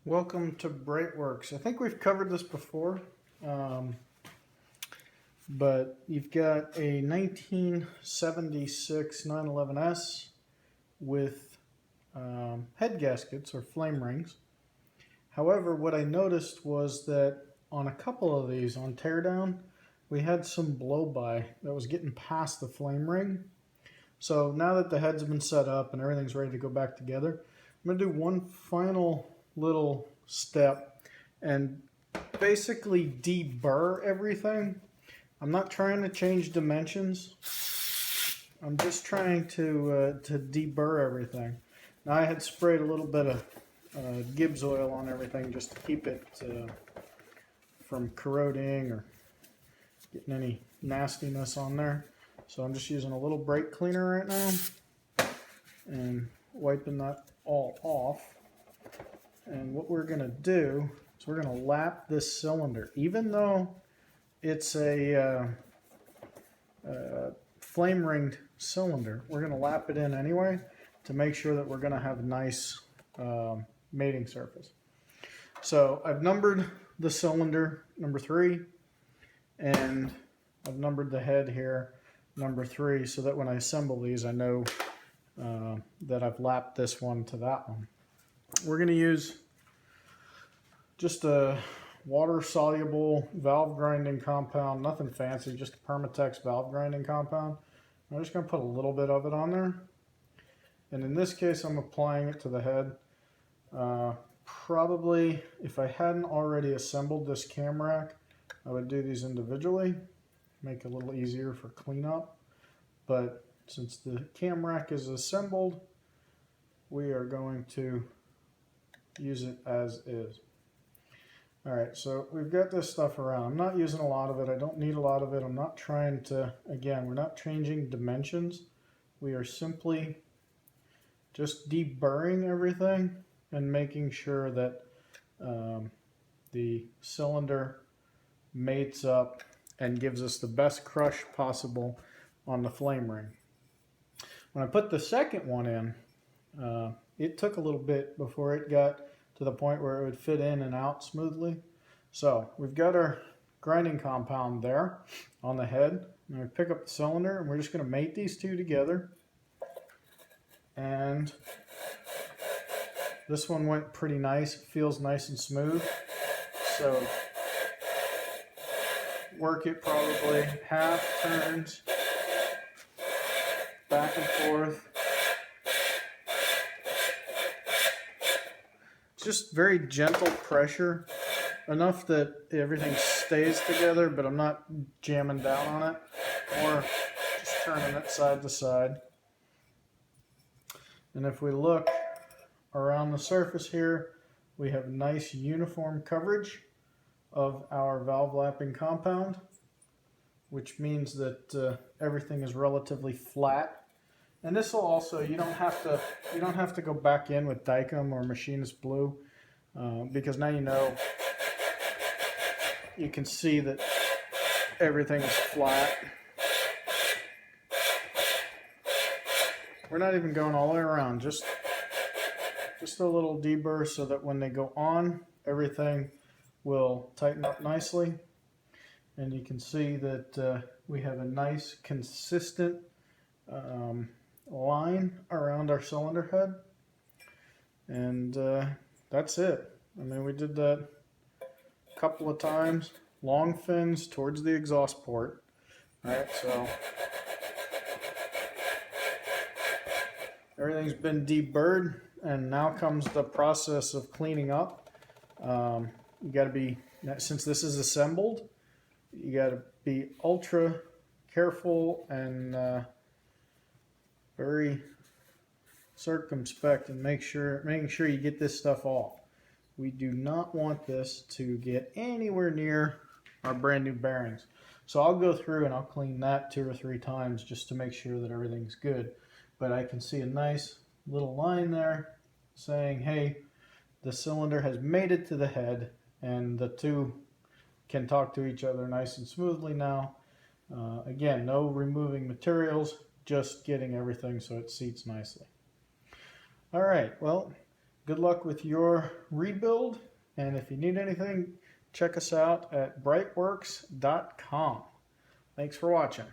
Welcome to Brightworks. I think we've covered this before, but you've got a 1976 911S with head gaskets or flame rings. However, what I noticed was that on a couple of these on teardown, we had some blow-by that was getting past the flame ring. So now that the heads have been set up and everything's ready to go back together, I'm going to do one final little step and basically deburr everything. I'm not trying to change dimensions. I'm just trying to deburr everything. Now I had sprayed a little bit of Gibbs oil on everything just to keep it from corroding or getting any nastiness on there. So I'm just using a little brake cleaner right now and wiping that all off. And what we're going to do is we're going to lap this cylinder. Even though it's a flame ringed cylinder, we're going to lap it in anyway to make sure that we're going to have a nice mating surface. So I've numbered the cylinder number 3, and I've numbered the head here number 3, so that when I assemble these I know that I've lapped this one to that one. We're going to use just a water-soluble valve grinding compound, nothing fancy, just a Permatex valve grinding compound. I'm just going to put a little bit of it on there. And in this case, I'm applying it to the head. Probably, if I hadn't already assembled this cam rack, I would do these individually, make it a little easier for cleanup. But since the cam rack is assembled, we are going to use it as is. Alright, so we've got this stuff around. I'm not using a lot of it. I don't need a lot of it. I'm not trying to, again, we're not changing dimensions. We are simply just deburring everything and making sure that the cylinder mates up and gives us the best crush possible on the flame ring. When I put the second one in, it took a little bit before it got to the point where it would fit in and out smoothly. So we've got our grinding compound there on the head. And we pick up the cylinder and we're just going to mate these two together. And this one went pretty nice. It feels nice and smooth. So work it probably half turns, back and forth. Just very gentle pressure, enough that everything stays together, but I'm not jamming down on it, or just turning it side to side. And if we look around the surface here, we have nice uniform coverage of our valve lapping compound, which means that everything is relatively flat. And this will also, you don't have to go back in with Dykem or machinist blue, because now you can see that everything is flat. We're not even going all the way around, just a little deburr so that when they go on, everything will tighten up nicely. And you can see that we have a nice consistent line around our cylinder head, and that's it. I mean, we did that a couple of times. Long fins towards the exhaust port. Alright, so everything's been deburred, and now comes the process of cleaning up. You got to be, since this is assembled, you got to be ultra careful and very circumspect and making sure you get this stuff off. We do not want this to get anywhere near our brand new bearings. So I'll go through and I'll clean that 2 or 3 times just to make sure that everything's good. But I can see a nice little line there saying, hey, the cylinder has made it to the head, and the two can talk to each other nice and smoothly now. Again, no removing materials, just getting everything so it seats nicely. All right, well, Good luck with your rebuild, and if you need anything, check us out at brightworks.com. Thanks for watching.